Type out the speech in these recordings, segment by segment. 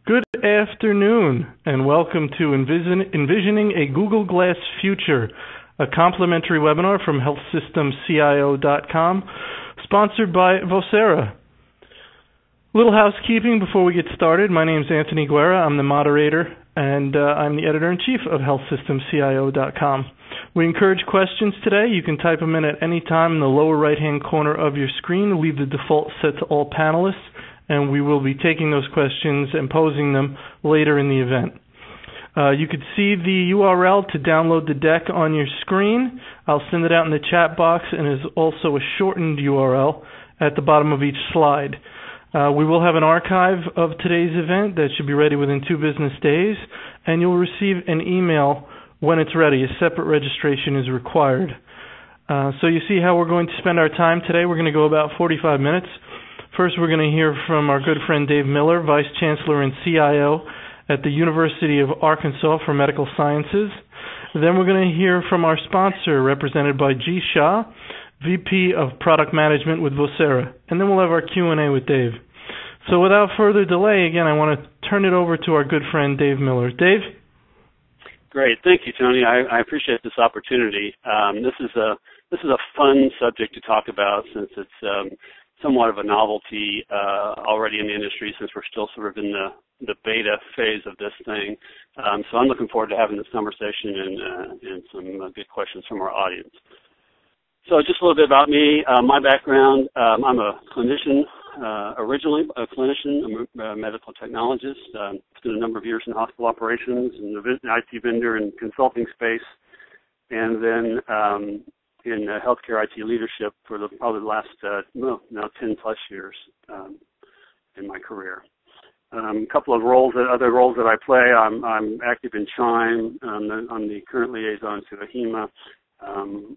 Good afternoon, and welcome to Envisioning a Google Glass Future, a complimentary webinar from healthsystemCIO.com, sponsored by Vecera. Little housekeeping before we get started. My name is Anthony Guerra. I'm the moderator, and I'm the editor-in-chief of healthsystemCIO.com. We encourage questions today. You can type them in at any time in the lower right-hand corner of your screen. Leave the default set to all panelists, and we will be taking those questions and posing them later in the event. You could see the URL to download the deck on your screen. I'll send it out in the chat box, and there's also a shortened URL at the bottom of each slide. We will have an archive of today's event that should be ready within 2 business days, and you'll receive an email when it's ready. A separate registration is required. So you see how we're going to spend our time today. We're going to go about 45 minutes. First, we're going to hear from our good friend Dave Miller, Vice Chancellor and CIO at the University of Arkansas for Medical Sciences. Then we're going to hear from our sponsor, represented by G. Shah, VP of Product Management with Vecera. And then we'll have our Q&A with Dave. So without further delay, again, I want to turn it over to our good friend Dave Miller. Dave? Great. Thank you, Tony. I appreciate this opportunity. This is a fun subject to talk about since it's somewhat of a novelty already in the industry, since we're still sort of in the beta phase of this thing. So I'm looking forward to having this conversation and some good questions from our audience. So just a little bit about me, my background. I'm a clinician, originally a clinician, a medical technologist. Spent a number of years in hospital operations and an IT vendor and consulting space, and then in healthcare IT leadership for probably the last, now 10 plus years in my career. A couple of other roles that I play. I'm active in CHIME. I'm the current liaison to AHIMA.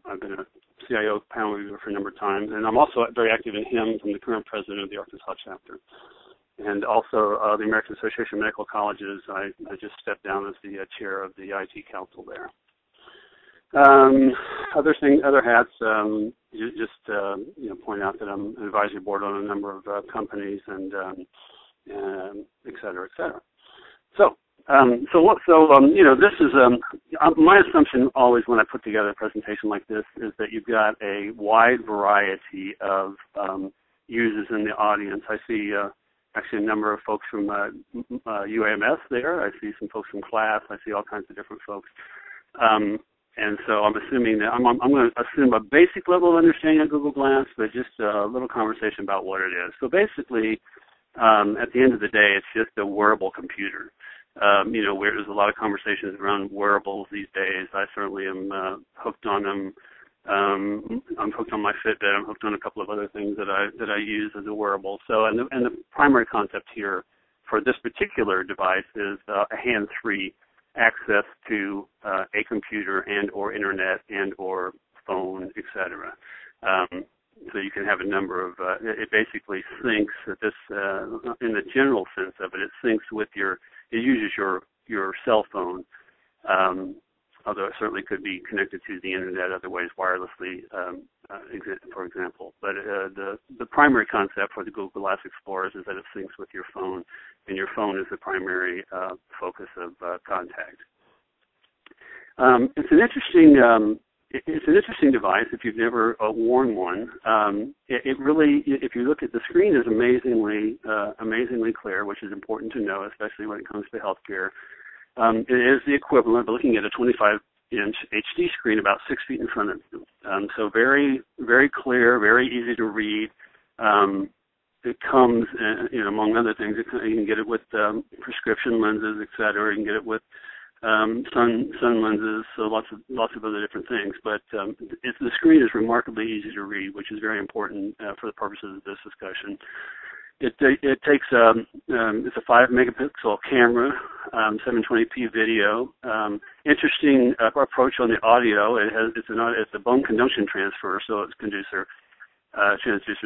I've been a CIO panel reviewer for a number of times, and I'm also very active in HIMSS. I'm the current president of the Arkansas chapter. And also the American Association of Medical Colleges. I just stepped down as the chair of the IT council there. Other hats, point out that I'm an advisory board on a number of companies and et cetera, et cetera. This is my assumption always when I put together a presentation like this is that you've got a wide variety of users in the audience. I see actually a number of folks from UAMS there. I see some folks from class. I see all kinds of different folks. And so I'm assuming that I'm going to assume a basic level of understanding of Google Glass, but just a little conversation about what it is. So basically, at the end of the day, it's just a wearable computer. Where there's a lot of conversations around wearables these days. I certainly am hooked on them. I'm hooked on my Fitbit. I'm hooked on a couple of other things that I use as a wearable. So, and the primary concept here for this particular device is a hands-free access to a computer and or internet and or phone, etc. So you can have a number of, it basically syncs at this, in the general sense of it, it syncs with it uses your cell phone, although it certainly could be connected to the internet other ways wirelessly, for example. But the primary concept for the Google Glass Explorers is that it syncs with your phone, and your phone is the primary focus of contact. It's an interesting device if you've never worn one. It really, if you look at the screen, is amazingly clear, which is important to know, especially when it comes to healthcare. It is the equivalent of looking at a 25-inch HD screen about 6 feet in front of you. So very, very clear, very easy to read. It comes, among other things, you can get it with prescription lenses, et cetera. You can get it with sun lenses, so lots of other different things. But the screen is remarkably easy to read, which is very important for the purposes of this discussion. It takes it's a 5 megapixel camera, 720p video. Interesting approach on the audio. It's a bone conduction transfer, so it's transducer,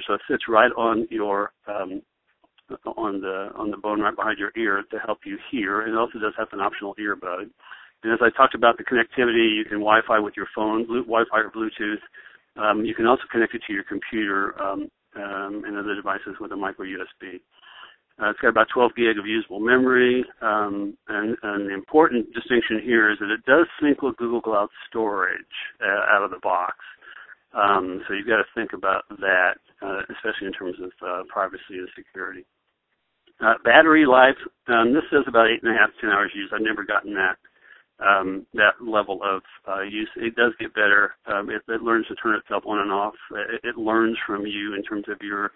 so it sits right on your on the bone right behind your ear to help you hear. And it also does have an optional earbud. And as I talked about the connectivity, you can Wi-Fi with your phone, Wi-Fi or Bluetooth. You can also connect it to your computer and other devices with a micro USB. It's got about 12 gig of usable memory, and the important distinction here is that it does sync with Google Cloud Storage out of the box. So you've got to think about that, especially in terms of privacy and security. Battery life, this says about 8.5 to 10 hours use. I've never gotten that level of use. It does get better. It learns to turn itself on and off. It learns from you in terms of your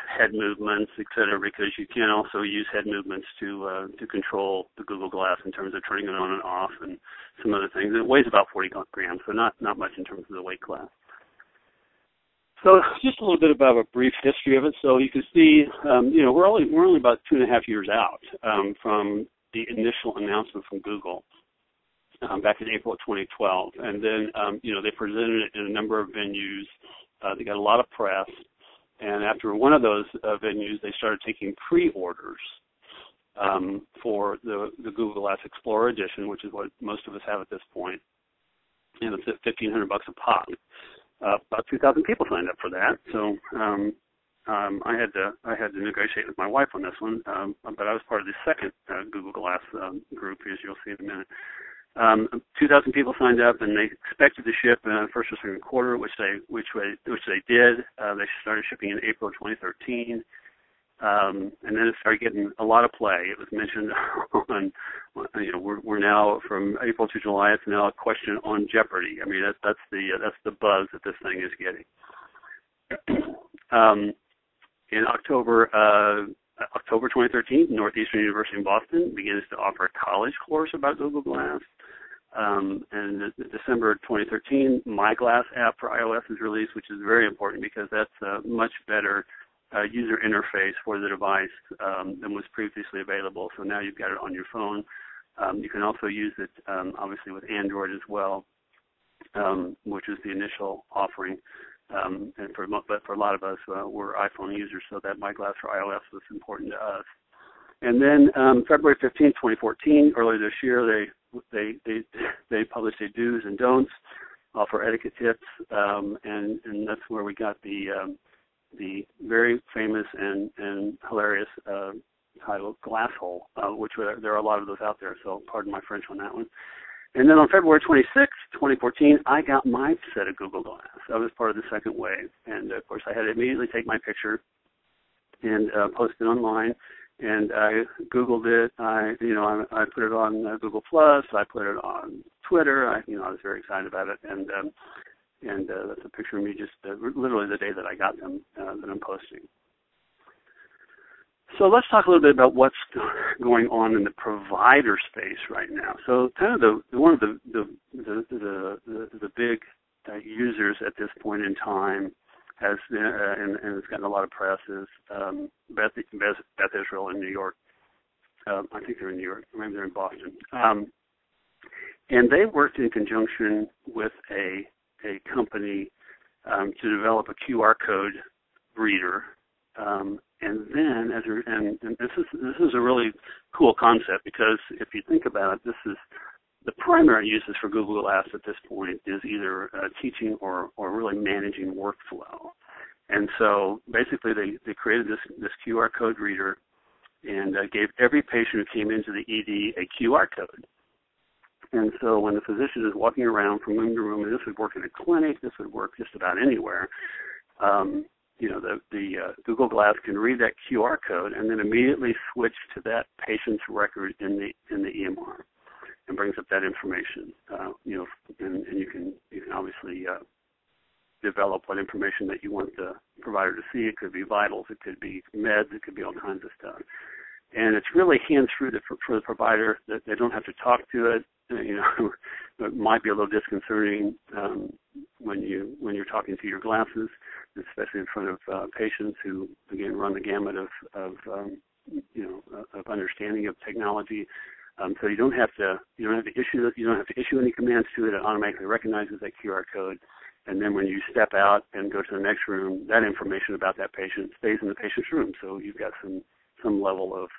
head movements, et cetera, because you can also use head movements to control the Google Glass in terms of turning it on and off and some other things. It weighs about 40 grams, so not much in terms of the weight class. So just a little bit about a brief history of it. So you can see, we're only about 2.5 years out from the initial announcement from Google back in April of 2012, and then they presented it in a number of venues. They got a lot of press. And after one of those venues, they started taking pre-orders for the Google Glass Explorer Edition, which is what most of us have at this point. And it's at $1,500 a pop. About 2,000 people signed up for that. So I had to negotiate with my wife on this one, but I was part of the second Google Glass group, as you'll see in a minute. 2,000 people signed up, and they expected to ship in the first or second quarter, which they did. They started shipping in April 2013, and then it started getting a lot of play. It was mentioned on, we're now from April to July. It's now a question on Jeopardy. I mean, that's the buzz that this thing is getting. In October 2013, Northeastern University in Boston begins to offer a college course about Google Glass. And in December 2013, My Glass app for iOS is released, which is very important because that's a much better user interface for the device than was previously available. So now you've got it on your phone. You can also use it, obviously, with Android as well, which is the initial offering. But for a lot of us, we're iPhone users, so that My Glass for iOS was important to us. And then February 15, 2014, earlier this year, they published a do's and don'ts for etiquette tips, and that's where we got the very famous and hilarious title Glass Hole, which there are a lot of those out there, so pardon my French on that one. And then on February 26, 2014, I got my set of Google Glass. I was part of the second wave, and of course I had to immediately take my picture and post it online. And I Googled it. I put it on Google Plus. I put it on Twitter. I was very excited about it. And that's a picture of me just literally the day that I got them that I'm posting. So let's talk a little bit about what's going on in the provider space right now. So kind of one of the big users at this point in time has and it's gotten a lot of press is Beth Israel in New York. I think they're in New York, or maybe they're in Boston. And they worked in conjunction with a company to develop a QR code reader. And then, and this is a really cool concept because if you think about it, this is the primary uses for Google Glass at this point is either teaching or really managing workflow. And so basically they created this QR code reader and gave every patient who came into the ED a QR code. And so when the physician is walking around from room to room, and this would work in a clinic, this would work just about anywhere, the Google Glass can read that QR code and then immediately switch to that patient's record in the EMR and brings up that information. And you can obviously develop what information that you want the provider to see. It could be vitals, it could be meds, it could be all kinds of stuff. And it's really hands-free for the provider that they don't have to talk to it. It might be a little disconcerting when you're talking to your glasses, especially in front of patients who again run the gamut of understanding of technology. So you don't have to issue any commands to it. It automatically recognizes that QR code, and then when you step out and go to the next room, that information about that patient stays in the patient's room. So you've got some level of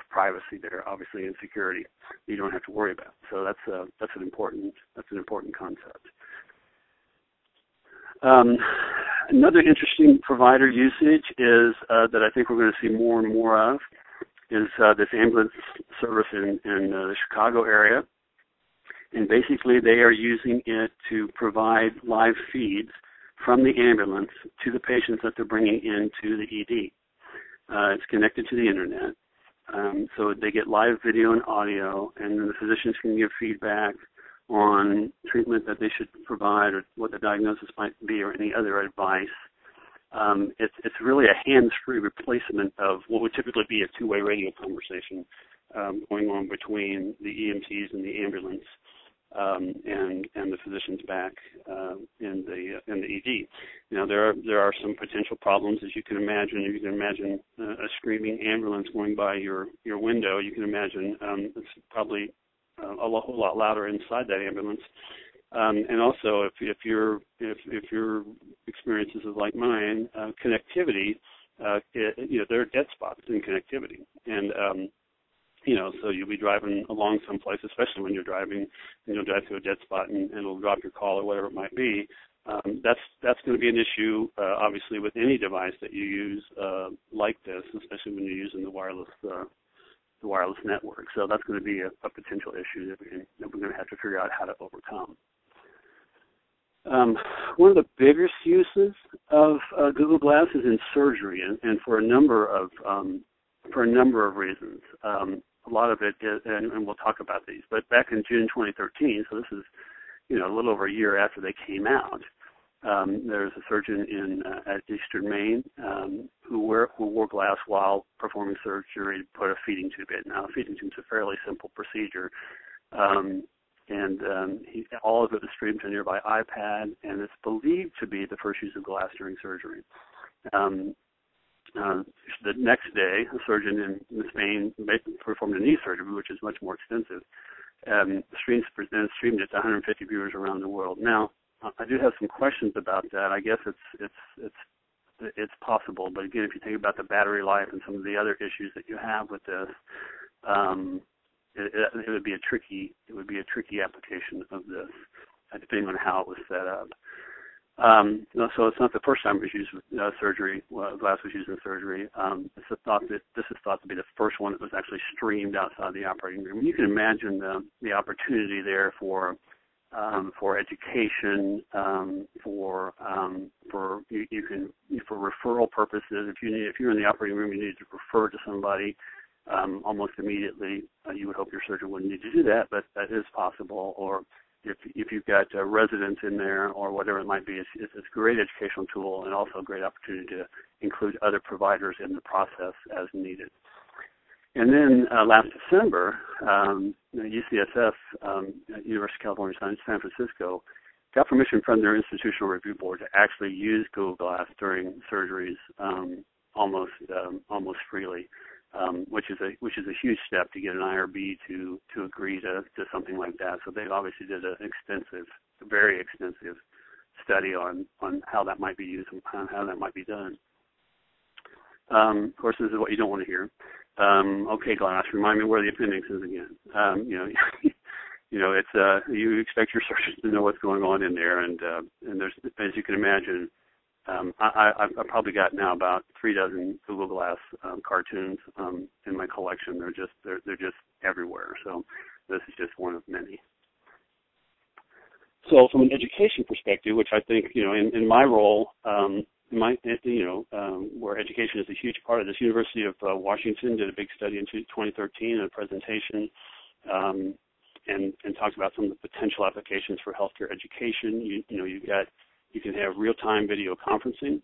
privacy there, obviously, and security you don't have to worry about. So that's an important concept. Another interesting provider usage is that I think we're going to see more and more of is this ambulance service in the Chicago area. And basically they are using it to provide live feeds from the ambulance to the patients that they're bringing into the ED. It's connected to the internet. So they get live video and audio, and then the physicians can give feedback on treatment that they should provide or what the diagnosis might be or any other advice. It's really a hands-free replacement of what would typically be a two-way radio conversation going on between the EMTs and the ambulance and the physicians back in the ED. Now there are some potential problems, as you can imagine. If you can imagine a screaming ambulance going by your window, you can imagine it's probably a whole lot louder inside that ambulance. And also, if your experience is like mine, connectivity, there are dead spots in connectivity, and so you'll be driving along someplace, especially when you're driving, and you'll drive through a dead spot, and it'll drop your call or whatever it might be. That's going to be an issue, obviously, with any device that you use like this, especially when you're using the wireless network. So that's going to be a potential issue that we're going to have to figure out how to overcome. One of the biggest uses of Google Glass is in surgery, and for a number of reasons. A lot of it is, and we'll talk about these, but back in June 2013, so this is a little over a year after they came out, there was a surgeon at Eastern Maine who wore glass while performing surgery to put a feeding tube in. Now, a feeding tube is a fairly simple procedure, and all of it was streamed to a nearby iPad, and it's believed to be the first use of glass during surgery. The next day, a surgeon in Spain performed a knee surgery, which is much more extensive, streamed it to 150 viewers around the world. Now, I do have some questions about that. I guess it's possible, but again, if you think about the battery life and some of the other issues that you have with this, it would be a tricky application of this, depending on how it was set up. So it's not the first time it was used with surgery. Glass was used in surgery. This is thought to be the first one that was actually streamed outside the operating room. You can imagine the opportunity there for education, for referral purposes. If you're in the operating room, you need to refer to somebody almost immediately. You would hope your surgeon wouldn't need to do that, but that is possible. Or if you've got residents in there or whatever it might be, it's a great educational tool and also a great opportunity to include other providers in the process as needed. And then last December, UCSF, University of California, San Francisco, got permission from their institutional review board to actually use Google Glass during surgeries almost freely. Which is a huge step to get an IRB to agree to something like that. So they obviously did a very extensive study on how that might be used and how that might be done. Of course, this is what you don't want to hear. Okay, Glass, remind me where the appendix is again. It's you expect your surgeons to know what's going on in there, and there's, as you can imagine. I've probably got now about 36 Google Glass cartoons in my collection. They're just everywhere. So this is just one of many. So from an education perspective, which I think in my role, where education is a huge part of this, University of Washington did a big study in 2013, a presentation, and talked about some of the potential applications for healthcare education. You can have real-time video conferencing.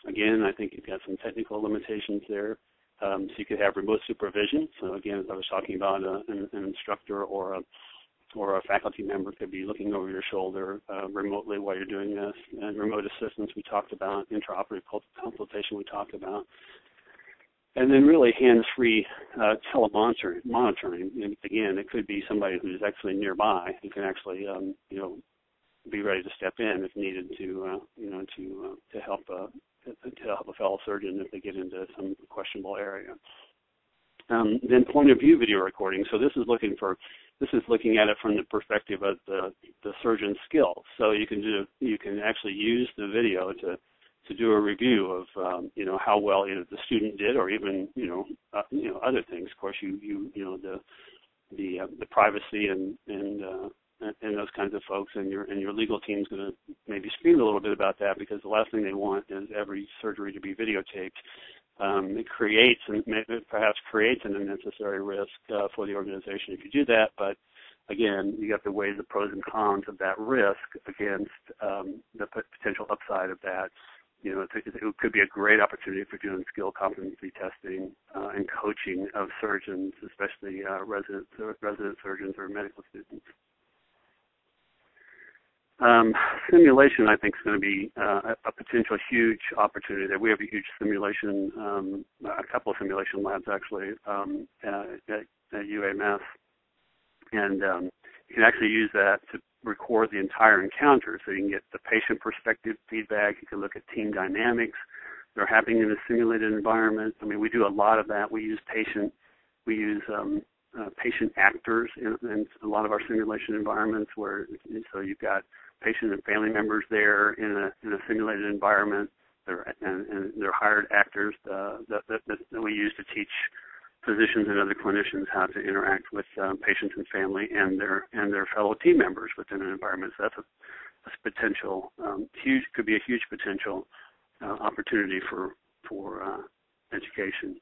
Again, I think you've got some technical limitations there. So you could have remote supervision. So again, as I was talking about, an instructor or a faculty member could be looking over your shoulder remotely while you're doing this. And remote assistance we talked about, intraoperative consultation we talked about. And then really hands-free telemonitoring. And again, it could be somebody who's actually nearby who can actually, be ready to step in if needed to help a fellow surgeon if they get into some questionable area. Then point of view video recording. So this is looking at it from the perspective of the surgeon's skill. So you can actually use the video to do a review of how well either the student did, or even other things. Of course, the privacy and those kinds of folks, and your legal team's going to maybe scream a little bit about that, because the last thing they want is every surgery to be videotaped. It creates and perhaps creates an unnecessary risk for the organization if you do that. But again, you have to weigh the pros and cons of that risk against the potential upside of that. It could be a great opportunity for doing skill competency testing and coaching of surgeons, especially resident surgeons or medical students. Simulation, I think, is going to be a potential huge opportunity there. We have a huge simulation, a couple of simulation labs actually at UAMS, and you can actually use that to record the entire encounter, so you can get the patient perspective feedback. You can look at team dynamics that are happening in a simulated environment. I mean, we do a lot of that. We use patient actors in a lot of our simulation environments, so you've got patient and family members there in a simulated environment. And they're hired actors that we use to teach physicians and other clinicians how to interact with patients and family and their fellow team members within an environment. So that's a potential could be a huge potential opportunity for education.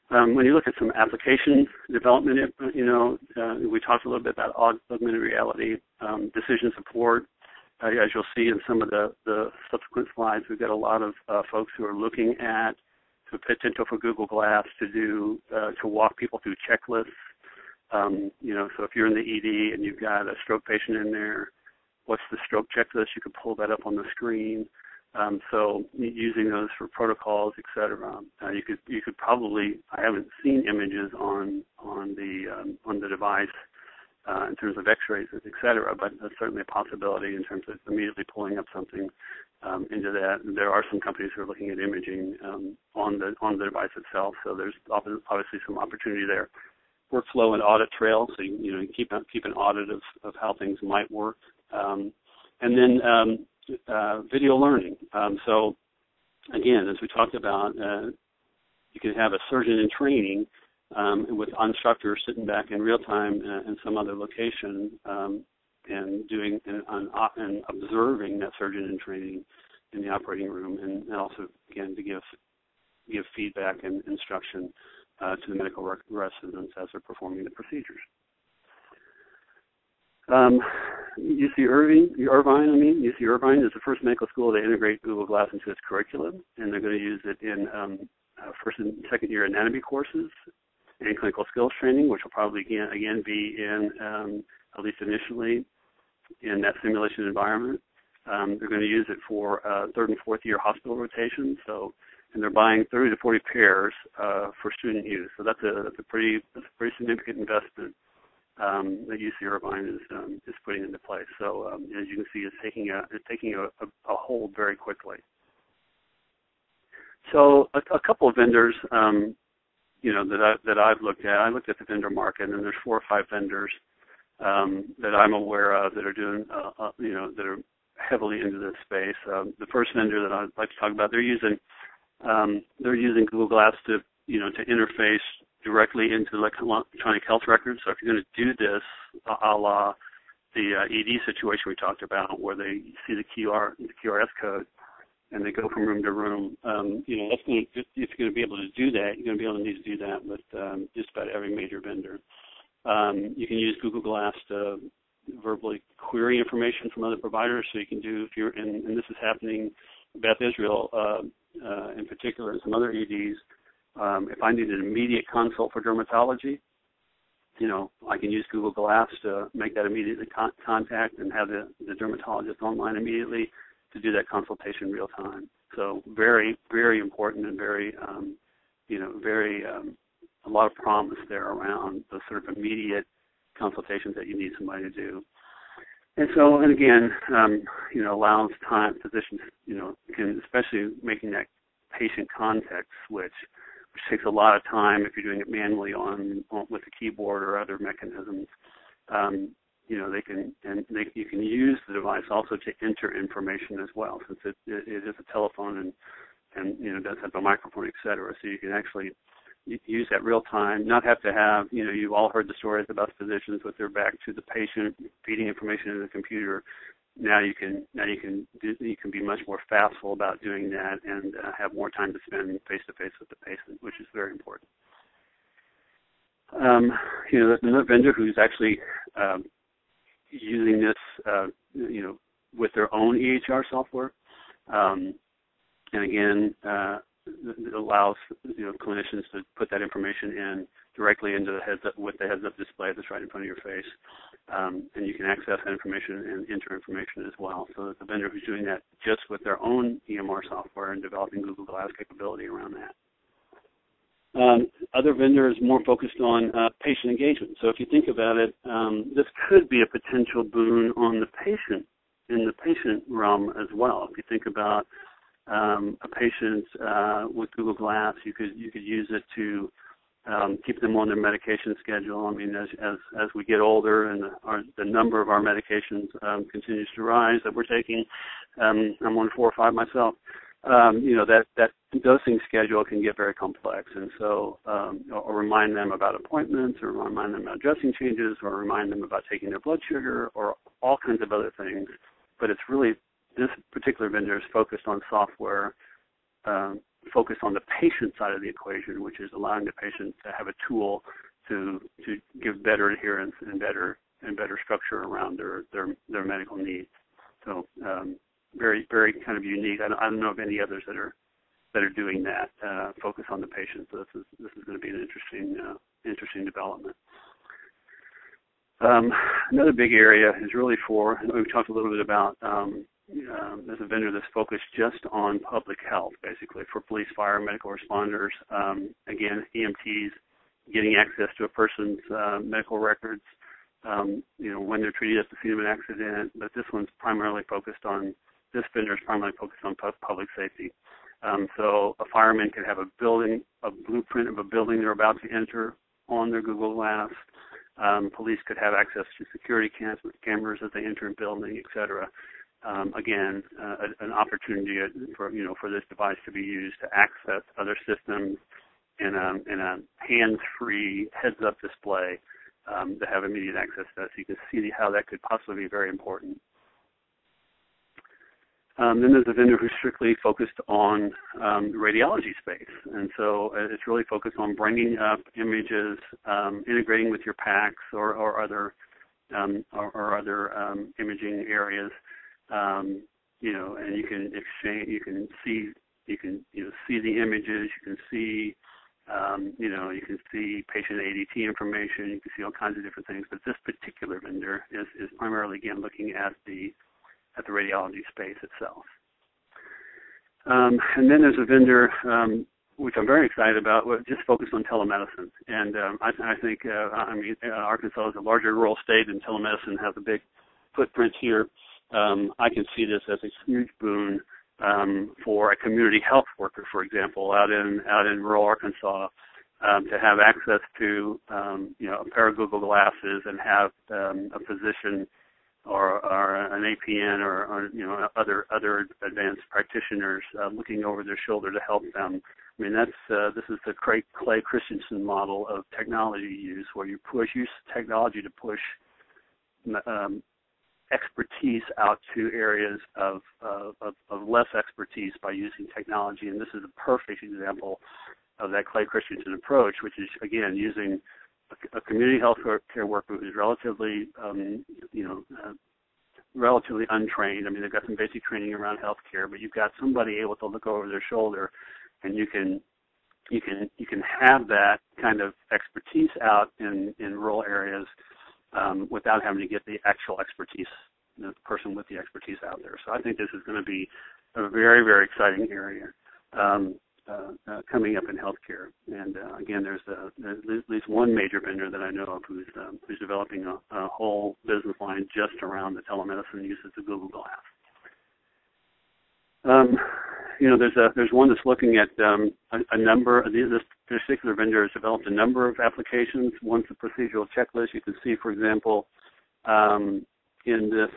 When you look at some application development, we talked a little bit about augmented reality, decision support. As you'll see in some of the subsequent slides, we've got a lot of folks who are looking at the potential for Google Glass to walk people through checklists. So if you're in the ED and you've got a stroke patient in there, what's the stroke checklist? You could pull that up on the screen. So using those for protocols, et cetera. You could probably, I haven't seen images on the device in terms of X-rays, et cetera, but that's certainly a possibility in terms of immediately pulling up something into that. And there are some companies who are looking at imaging on the device itself, so there's obviously some opportunity there. Workflow and audit trail, so you keep an audit of how things might work, and then video learning. So again, as we talked about, you can have a surgeon in training with instructors sitting back in real time in some other location and doing and observing that surgeon in training in the operating room, and also again to give feedback and instruction to the medical residents as they're performing the procedures. UC Irvine is the first medical school to integrate Google Glass into its curriculum, and they're going to use it in first and second year anatomy courses and clinical skills training, which will probably again be in, at least initially, in that simulation environment. They're going to use it for third and fourth year hospital rotations, and they're buying 30 to 40 pairs for student use. So that's a pretty significant investment that UC Irvine is putting into place. So as you can see, it's taking a hold very quickly. So a couple of vendors, that I've looked at. I looked at the vendor market, and there's 4 or 5 vendors that I'm aware of that are doing, that are heavily into this space. The first vendor that I'd like to talk about, they're using Google Glass to interface directly into electronic health records. So if you're going to do this, a la the ED situation we talked about, where they see the QRS code and they go from room to room, if you're going to be able to do that, you're going to be able to need to do that with just about every major vendor. You can use Google Glass to verbally query information from other providers. So you can do, if you're, and this is happening, Beth Israel in particular, and some other EDs. If I need an immediate consult for dermatology, I can use Google Glass to make that immediately contact and have the dermatologist online immediately to do that consultation real time. So very, very important and very, a lot of promise there around the sort of immediate consultations that you need somebody to do. And so, and again, allows time, physicians, can, especially making that patient context switch takes a lot of time if you're doing it manually with a keyboard or other mechanisms. You can use the device also to enter information as well, since it is a telephone and does have a microphone, et cetera. So you can actually use that real time, not have to have, you've all heard the stories about physicians with their back to the patient, feeding information into the computer. Now you can be much more facile about doing that and have more time to spend face-to-face with the patient, which is very important. Another vendor who's actually using this, with their own EHR software, and again, it allows clinicians to put that information in directly into the heads-up display that's right in front of your face, and you can access that information and enter information as well. So that the vendor who's doing that just with their own EMR software and developing Google Glass capability around that. Other vendors more focused on patient engagement. So if you think about it, this could be a potential boon on the patient, in the patient realm as well. If you think about a patient with Google Glass, you could use it to keep them on their medication schedule. I mean, as we get older and the number of our medications continues to rise that we're taking, I'm on 4 or 5 myself. That dosing schedule can get very complex, and so or remind them about appointments, or remind them about dressing changes, or remind them about taking their blood sugar, or all kinds of other things. But it's really, this particular vendor is focused on software, focused on the patient side of the equation, which is allowing the patient to have a tool to give better adherence and better structure around their medical needs. So very, very kind of unique. I don't know of any others that are doing that, focus on the patient. So this is going to be an interesting development. Another big area is really we've talked a little bit about, there's a vendor that's focused just on public health, basically, for police, fire, medical responders. Again, EMTs getting access to a person's medical records, when they're treated at the scene of an accident. But this vendor is primarily focused on public safety. So a fireman could have a blueprint of a building they're about to enter on their Google Glass. Police could have access to security cameras as they enter a building, et cetera. Again, an opportunity for this device to be used to access other systems in a hands-free heads-up display to have immediate access to that. So you can see how that could possibly be very important. Then there's a vendor who's strictly focused on the radiology space, and so it's really focused on bringing up images, integrating with your PACS or other imaging areas. And you can exchange, you can see the images, you can see patient ADT information, you can see all kinds of different things. But this particular vendor is primarily, again, looking at the radiology space itself. And then there's a vendor which I'm very excited about, just focused on telemedicine. And I think Arkansas is a larger rural state, and telemedicine has a big footprint here. I can see this as a huge boon for a community health worker, for example, out in rural Arkansas, to have access to a pair of Google Glasses and have a physician or an APN or other advanced practitioners looking over their shoulder to help them. I mean, this is the Clay Christensen model of technology use, where you use technology to push expertise out to areas of less expertise by using technology. And this is a perfect example of that Clay Christensen approach, which is, again, using a community health care worker who's relatively untrained. I mean, they've got some basic training around healthcare, but you've got somebody able to look over their shoulder, and you can have that kind of expertise out in rural areas without having to get the actual expertise, the person with the expertise out there. So I think this is going to be a very, very exciting area coming up in healthcare. And again, there's at least one major vendor that I know of who's developing a whole business line just around the telemedicine use of the Google Glass. There's one that's looking at a number. This particular vendor has developed a number of applications. One's a procedural checklist. You can see, for example, in this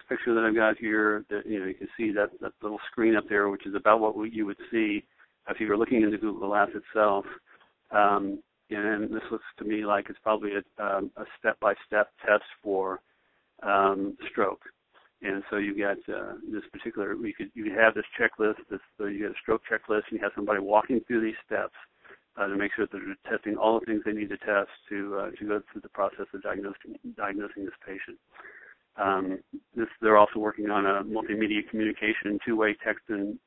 picture that I've got here, that, you can see that little screen up there, which is about what you would see if you were looking into Google Glass itself. And this looks to me like it's probably a step-by-step test for stroke. And so you got this particular, you could have this checklist. So you get a stroke checklist, and you have somebody walking through these steps to make sure that they're testing all the things they need to test to go through the process of diagnosing this patient. They're also working on a multimedia communication, two-way text and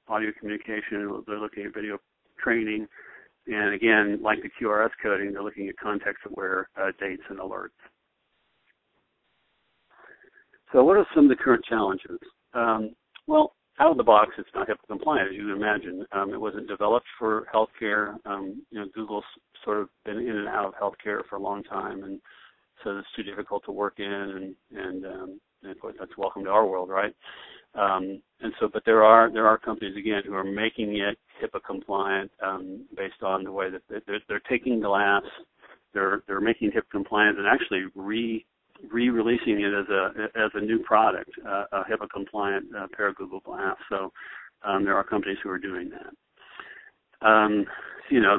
audio communication. They're looking at video training. And again, like the QRS coding, they're looking at context-aware dates and alerts. So what are some of the current challenges? Well, out of the box, it's not HIPAA compliant, as you can imagine. It wasn't developed for healthcare. Google's sort of been in and out of healthcare for a long time, and so it's too difficult to work in, and of course that's welcome to our world, right? But there are companies again who are making it HIPAA compliant based on the way that they're taking glass, they're making it HIPAA compliant, and actually re-releasing it as a new product, a HIPAA compliant pair of Google Glass. So there are companies who are doing that.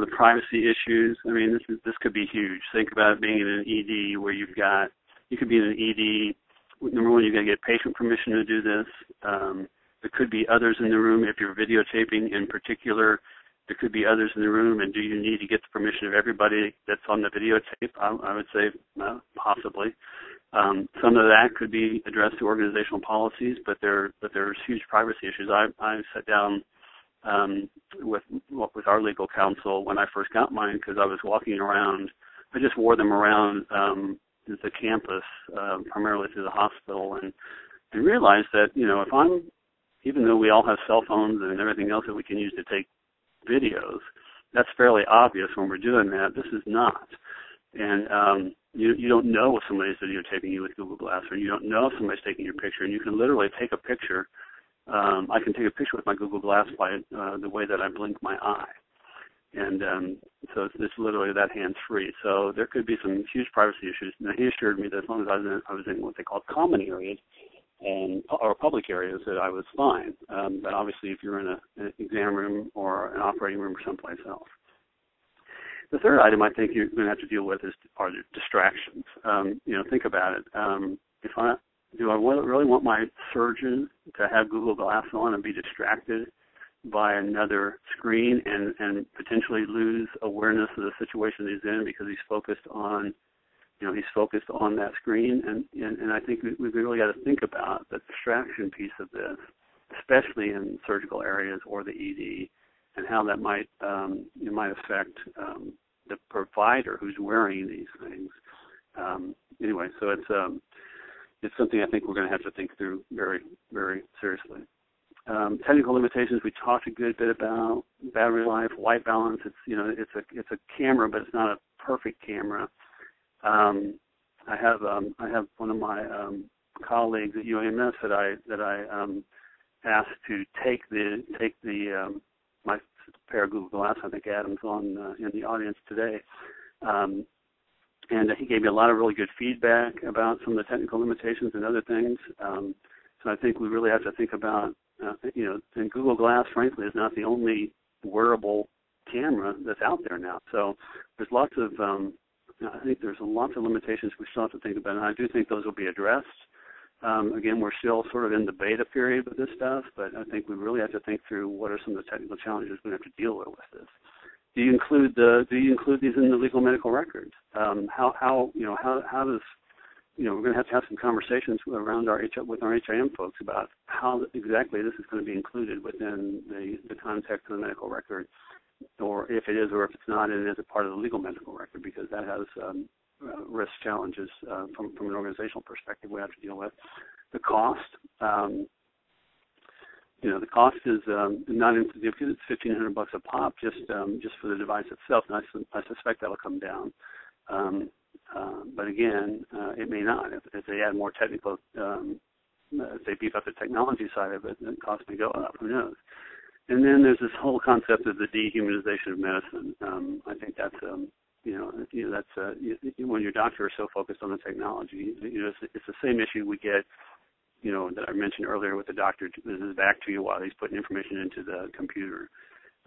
The privacy issues. I mean, this could be huge. Think about it being in an ED where you could be in an ED. Number one, you've got to get patient permission to do this. There could be others in the room. If you're videotaping in particular, there could be others in the room, and do you need to get the permission of everybody that's on the videotape? I would say possibly. Some of that could be addressed through organizational policies, but there's huge privacy issues. I sat down with our legal counsel when I first got mine because I was walking around. I just wore them around the campus, primarily through the hospital, and realized that even though we all have cell phones and everything else that we can use to take videos, that's fairly obvious when we're doing that. This is not. And you don't know if somebody's videotaping you with Google Glass, or you don't know if somebody's taking your picture, and you can literally take a picture. I can take a picture with my Google Glass by the way that I blink my eye. And so it's literally that hands-free. So there could be some huge privacy issues. Now, he assured me that as long as I was in what they call common areas or public areas, that I was fine. But obviously, if you're in an exam room or an operating room or someplace else. The third item I think you're going to have to deal with are the distractions. Think about it. Do I really want my surgeon to have Google Glass on and be distracted by another screen and potentially lose awareness of the situation that he's in because he's focused on that screen? And I think we really got to think about the distraction piece of this, especially in surgical areas or the ED, and how that might affect the provider who's wearing these things. So it's something I think we're going to have to think through very, very seriously. Technical limitations we talked a good bit about. Battery life, white balance. It's a camera, but it's not a perfect camera. I have one of my colleagues at UAMS that I asked to take my pair of Google Glass. I think Adam's on in the audience today, and he gave me a lot of really good feedback about some of the technical limitations and other things. So I think we really have to think about, and Google Glass, frankly, is not the only wearable camera that's out there now. So there's lots of limitations we still have to think about, and I do think those will be addressed. Again, we're still sort of in the beta period with this stuff, but I think we really have to think through what are some of the technical challenges we have to deal with this. Do you include these in the legal medical records? How does we're going to have some conversations around with our HIM folks about how exactly this is going to be included within the context of the medical record, or if it is or if it's not, and it is a part of the legal medical record, because that has risk challenges from an organizational perspective we have to deal with. The cost, the cost is not insignificant. It's $1,500 a pop just for the device itself, and I suspect that will come down. But again, it may not if they add more technical if they beef up the technology side of it, then costs may go up. Who knows? And then there's this whole concept of the dehumanization of medicine. I think that's when your doctor is so focused on the technology, it's the same issue we get, that I mentioned earlier with the doctor visits back to you while he's putting information into the computer.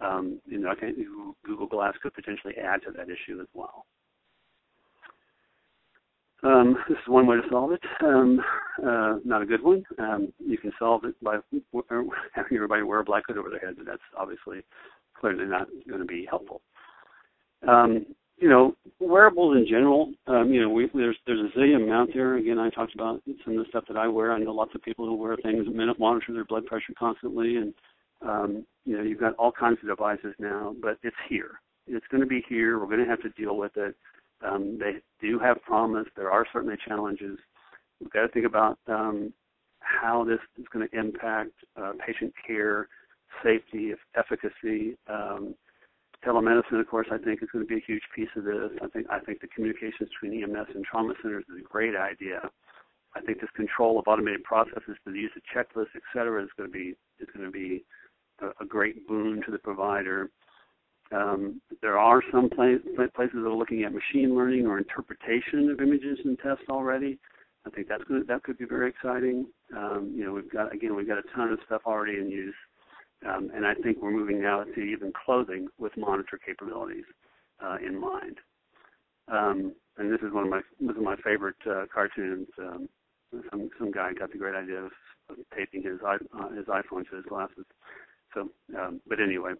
I think Google Glass could potentially add to that issue as well. This is one way to solve it. Not a good one. You can solve it by having everybody wear a black hood over their head, but that's obviously clearly not going to be helpful. Wearables in general, there's a zillion out there. Again, I talked about some of the stuff that I wear. I know lots of people who wear things that monitor their blood pressure constantly, and you've got all kinds of devices now, but it's here. It's going to be here. We're going to have to deal with it. They do have promise. There are certainly challenges. We've got to think about how this is going to impact patient care, safety, efficacy. Telemedicine, of course, I think is going to be a huge piece of this. I think the communications between EMS and trauma centers is a great idea. I think this control of automated processes for the use of checklists, et cetera, is going to be a great boon to the provider. There are some places that are looking at machine learning or interpretation of images and tests already. I think that could be very exciting. We've got a ton of stuff already in use, and I think we're moving now to even clothing with monitor capabilities in mind. And this is one of my favorite cartoons. Some guy got the great idea of taping his iPhone to his glasses. So, but anyway,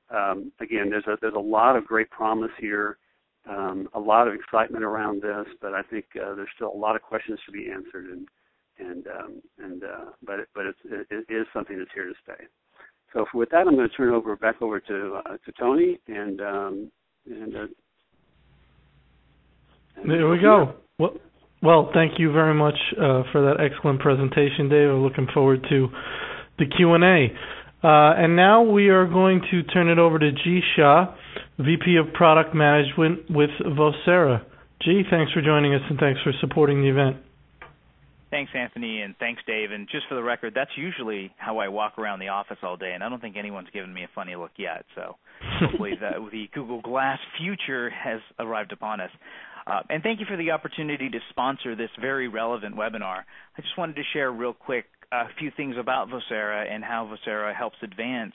again, there's a lot of great promise here, a lot of excitement around this, but I think there's still a lot of questions to be answered, but it is something that's here to stay. So with that, I'm going to turn it back over to Tony, and there we go. Well, thank you very much for that excellent presentation, Dave. I'm looking forward to the Q&A. And now we are going to turn it over to G. Shah, VP of Product Management with Vecera. G, thanks for joining us and thanks for supporting the event. Thanks, Anthony, and thanks, Dave. And just for the record, that's usually how I walk around the office all day, and I don't think anyone's given me a funny look yet. So hopefully the Google Glass future has arrived upon us. And thank you for the opportunity to sponsor this very relevant webinar. I just wanted to share real quick a few things about Vecera and how Vecera helps advance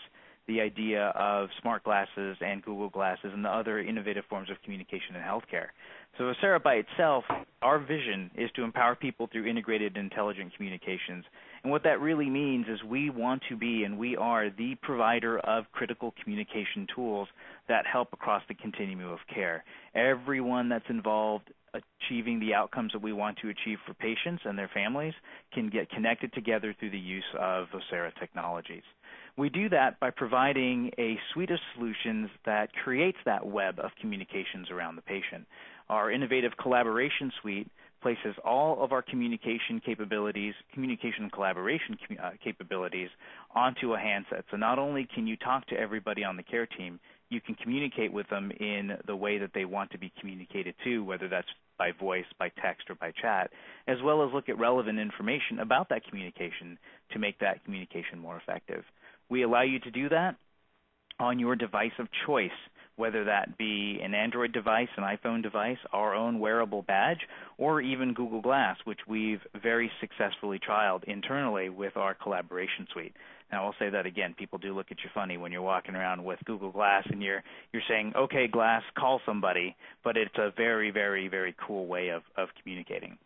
the idea of smart glasses and Google Glasses and the other innovative forms of communication in healthcare. So Vecera by itself, our vision is to empower people through integrated intelligent communications. And what that really means is we want to be and we are the provider of critical communication tools that help across the continuum of care. Everyone that's involved achieving the outcomes that we want to achieve for patients and their families can get connected together through the use of Vecera technologies. We do that by providing a suite of solutions that creates that web of communications around the patient. Our innovative collaboration suite places all of our communication capabilities, communication and collaboration capabilities onto a handset. So not only can you talk to everybody on the care team, you can communicate with them in the way that they want to be communicated to, whether that's by voice, by text, or by chat, as well as look at relevant information about that communication to make that communication more effective. We allow you to do that on your device of choice, whether that be an Android device, an iPhone device, our own wearable badge, or even Google Glass, which we've very successfully trialed internally with our collaboration suite. Now, I'll say that again. People do look at you funny when you're walking around with Google Glass and you're saying, okay, Glass, call somebody, but it's a very, very, very cool way of communicating.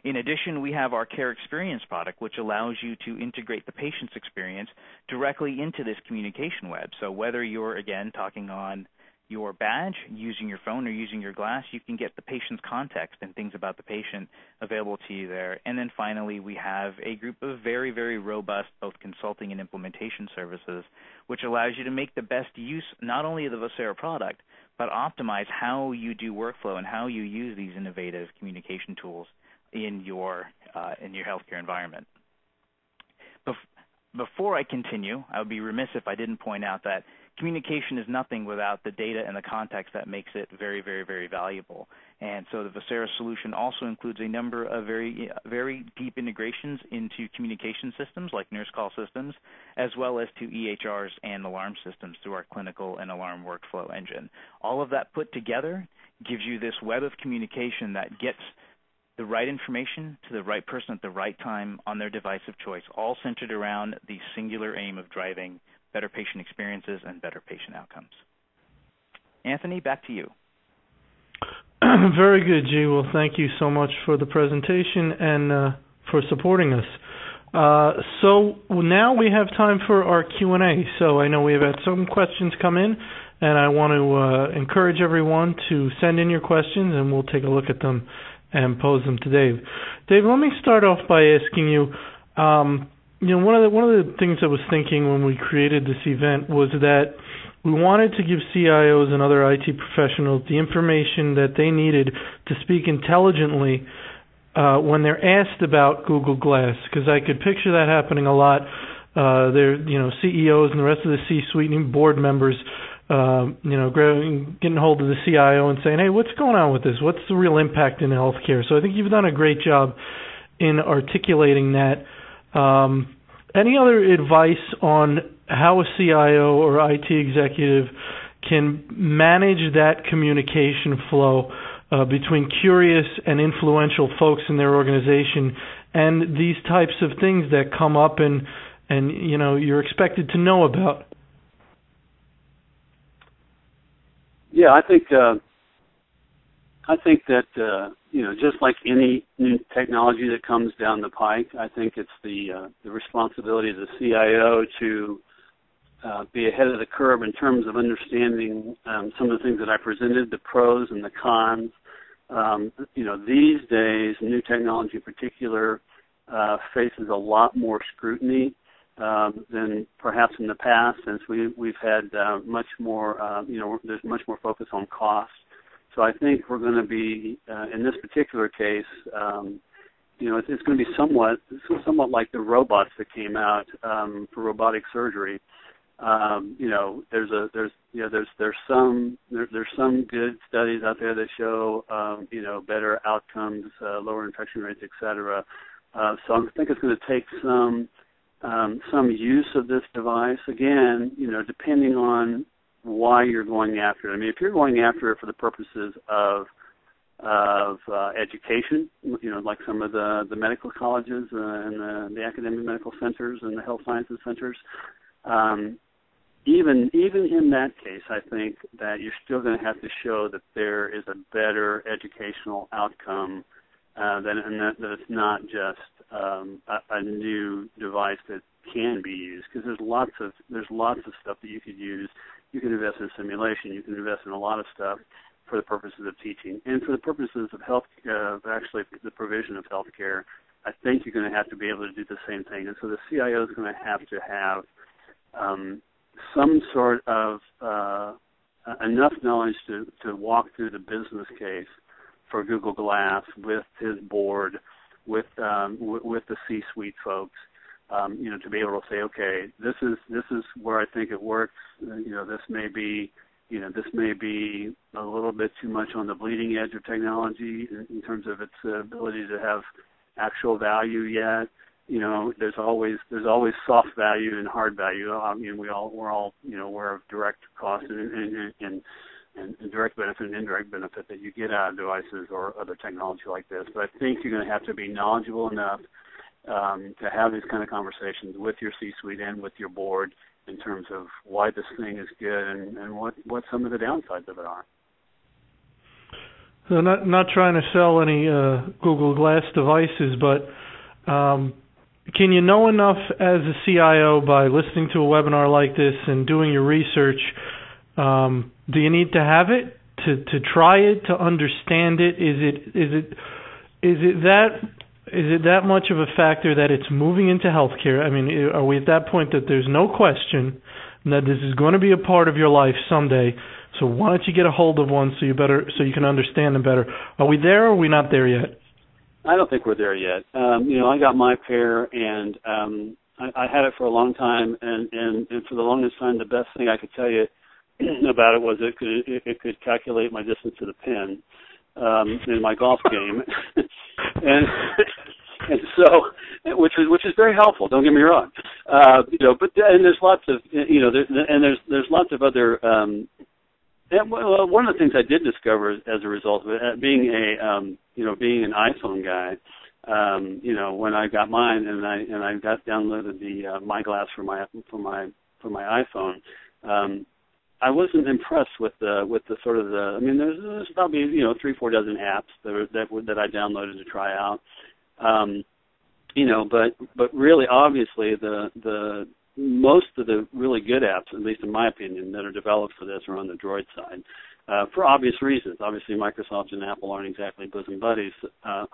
In addition, we have our Care Experience product, which allows you to integrate the patient's experience directly into this communication web. So whether you're, again, talking on your badge, using your phone, or using your glass, you can get the patient's context and things about the patient available to you there. And then finally, we have a group of very, very robust both consulting and implementation services, which allows you to make the best use not only of the Vecera product, but optimize how you do workflow and how you use these innovative communication tools in your healthcare environment. Before I continue, I would be remiss if I didn't point out that communication is nothing without the data and the context that makes it very, very, very valuable. And so the Vecera solution also includes a number of very, very deep integrations into communication systems like nurse call systems, as well as to EHRs and alarm systems through our clinical and alarm workflow engine. All of that put together gives you this web of communication that gets the right information to the right person at the right time on their device of choice, all centered around the singular aim of driving better patient experiences and better patient outcomes. Anthony, back to you. Very good, G. Well, thank you so much for the presentation and for supporting us. So now we have time for our Q&A. So I know we have had some questions come in, and I want to encourage everyone to send in your questions, and we'll take a look at them and pose them to Dave. Dave, let me start off by asking you, one of the things I was thinking when we created this event was that we wanted to give CIOs and other IT professionals the information that they needed to speak intelligently when they're asked about Google Glass, because I could picture that happening a lot. CEOs and the rest of the C-suite and board members, getting hold of the CIO and saying, hey, what's going on with this? What's the real impact in healthcare? So I think you've done a great job in articulating that. Any other advice on how a CIO or IT executive can manage that communication flow between curious and influential folks in their organization and these types of things that come up and you're expected to know about? Yeah, I think that just like any new technology that comes down the pike, I think it's the responsibility of the CIO to be ahead of the curve in terms of understanding some of the things that I presented, the pros and the cons. These days, new technology in particular faces a lot more scrutiny than perhaps in the past, since we've had much more, there's much more focus on cost. So I think we're going to be, in this particular case, it's going to be somewhat like the robots that came out for robotic surgery. There's some good studies out there that show better outcomes, lower infection rates, etc. So I think it's going to take some use of this device, again, depending on why you're going after it. I mean, if you're going after it for the purposes of education, like some of the medical colleges and the academic medical centers and the health sciences centers, even in that case, I think that you're still going to have to show that there is a better educational outcome that it's not just a new device that can be used, because there's lots of stuff that you could use. You can invest in simulation. You can invest in a lot of stuff for the purposes of teaching and for the purposes of actually the provision of healthcare. I think you're going to have to be able to do the same thing, and so the CIO is going to have some sort of enough knowledge to walk through the business case for Google Glass with his board, with the C-suite folks, to be able to say, okay, this is where I think it works. This may be a little bit too much on the bleeding edge of technology in terms of its ability to have actual value yet. There's always soft value and hard value. I mean, we're all aware of direct cost and direct benefit and indirect benefit that you get out of devices or other technology like this. But I think you're going to have to be knowledgeable enough to have these kind of conversations with your C-suite and with your board in terms of why this thing is good and what some of the downsides of it are. So not trying to sell any Google Glass devices, but can you know enough as a CIO by listening to a webinar like this and doing your research? Do you need to have it to try it, to understand it? Is it that much of a factor that it's moving into healthcare? I mean, are we at that point that there's no question that this is going to be a part of your life someday? So why don't you get a hold of one so you can understand them better? Are we there or are we not there yet? I don't think we're there yet. I got my pair, and I had it for a long time, and for the longest time, the best thing I could tell you about it was it could calculate my distance to the pin in my golf game, and so which is very helpful. Don't get me wrong, but there's lots of there's lots of other. One of the things I did discover as a result of it, being an iPhone guy, when I got mine and I got downloaded the My Glass for my iPhone, I wasn't impressed with the sort of the. I mean, there's probably 3-4 dozen apps that I downloaded to try out, but really, obviously, the most of the really good apps, at least in my opinion, that are developed for this are on the Droid side, for obvious reasons. Obviously, Microsoft and Apple aren't exactly bosom buddies. Apple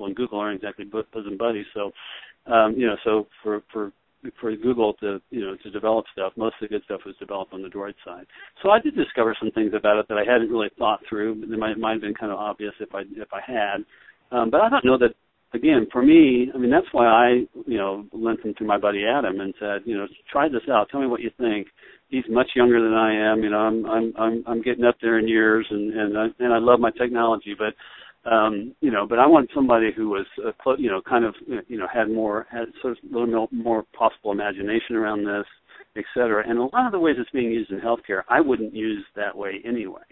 and Google aren't exactly bosom buddies. So, so for Google to develop stuff, most of the good stuff was developed on the Droid side. So I did discover some things about it that I hadn't really thought through. It might have been kind of obvious if I had, but I don't know that. Again, for me, I mean, that's why I, lent him to my buddy Adam and said, try this out. Tell me what you think. He's much younger than I am. I'm getting up there in years, and I love my technology, but but I want somebody who was, had sort of a little more possible imagination around this, et cetera. And a lot of the ways it's being used in healthcare, I wouldn't use that way anyway.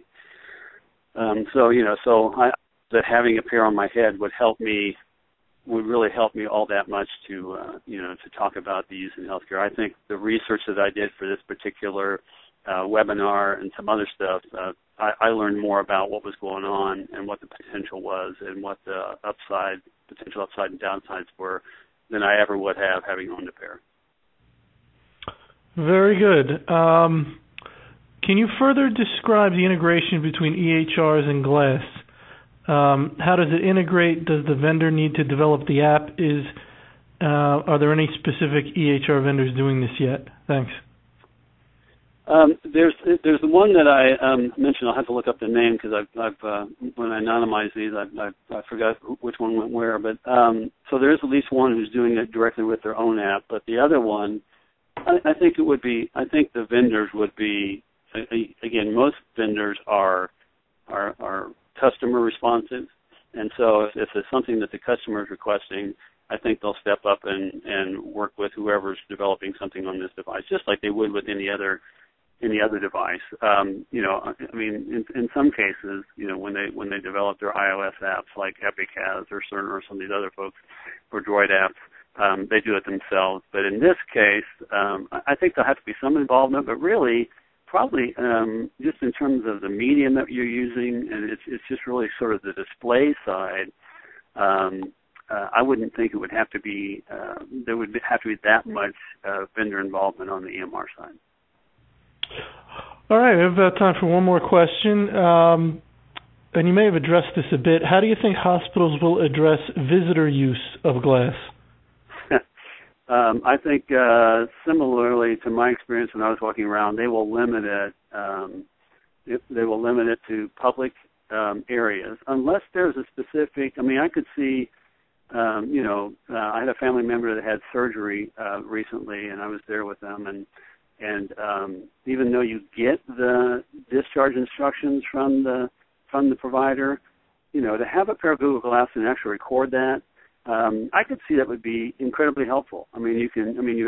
That having a pair on my head would really help me all that much to talk about the use in healthcare. I think the research that I did for this particular webinar and some other stuff, I learned more about what was going on and what the potential was and what the potential upside and downsides were than I ever would have having owned a pair. Very good. Can you further describe the integration between EHRs and Glass? How does it integrate? Does the vendor need to develop the app? Are there any specific EHR vendors doing this yet? Thanks. There's the one that I mentioned. I'll have to look up the name because I've when I anonymize these, I forgot which one went where. But so there is at least one who's doing it directly with their own app. But the other one, I think the vendors would be. Again, most vendors are customer responsive, and so if it's something that the customer is requesting, I think they'll step up and work with whoever's developing something on this device, just like they would with any other device. In some cases, when they develop their iOS apps like Epic has or Cerner or some of these other folks, or Droid apps, they do it themselves. But in this case, I think there'll have to be some involvement, but really, probably just in terms of the medium that you're using, and it's just really sort of the display side. I wouldn't think it would have to be there would have to be that much vendor involvement on the EMR side. All right, we have about time for one more question, and you may have addressed this a bit. How do you think hospitals will address visitor use of Glass? I think similarly to my experience when I was walking around, they will limit it. They will limit it to public areas, unless there's a specific. I mean, I could see. I had a family member that had surgery recently, and I was there with them, and even though you get the discharge instructions from the provider, to have a pair of Google Glass and actually record that. I could see that would be incredibly helpful. I mean, you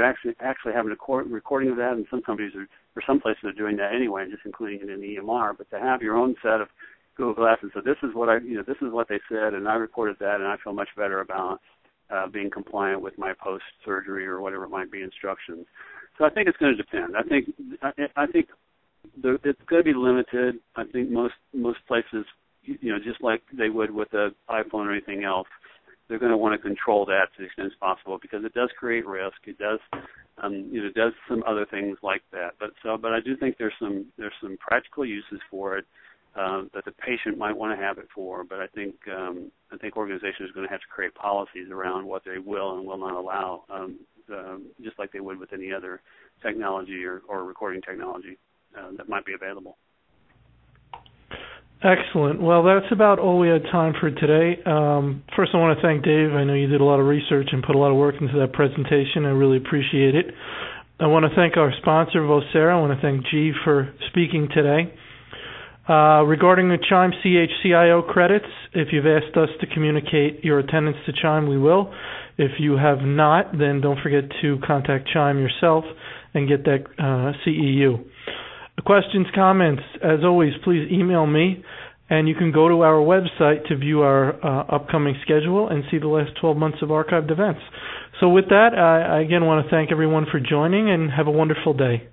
actually have a recording of that, and some companies or some places are doing that anyway, and just including it in the EMR. But to have your own set of Google Glass and so this is what this is what they said, and I recorded that, and I feel much better about being compliant with my post-surgery or whatever it might be instructions. So I think it's going to depend. I think it's going to be limited. I think most places, just like they would with an iPhone or anything else, they're going to want to control that to the extent as possible because it does create risk. It does, it does some other things like that. But I do think there's some practical uses for it that the patient might want to have it for. But I think organizations are going to have to create policies around what they will and will not allow, just like they would with any other technology or recording technology that might be available. Excellent. Well, that's about all we had time for today. First, I want to thank Dave. I know you did a lot of research and put a lot of work into that presentation. I really appreciate it. I want to thank our sponsor, Vecera. I want to thank G for speaking today. Regarding the Chime CIO credits, if you've asked us to communicate your attendance to Chime, we will. If you have not, then don't forget to contact Chime yourself and get that CEU. Questions, comments, as always, please email me, and you can go to our website to view our upcoming schedule and see the last 12 months of archived events. So with that, I again want to thank everyone for joining, and have a wonderful day.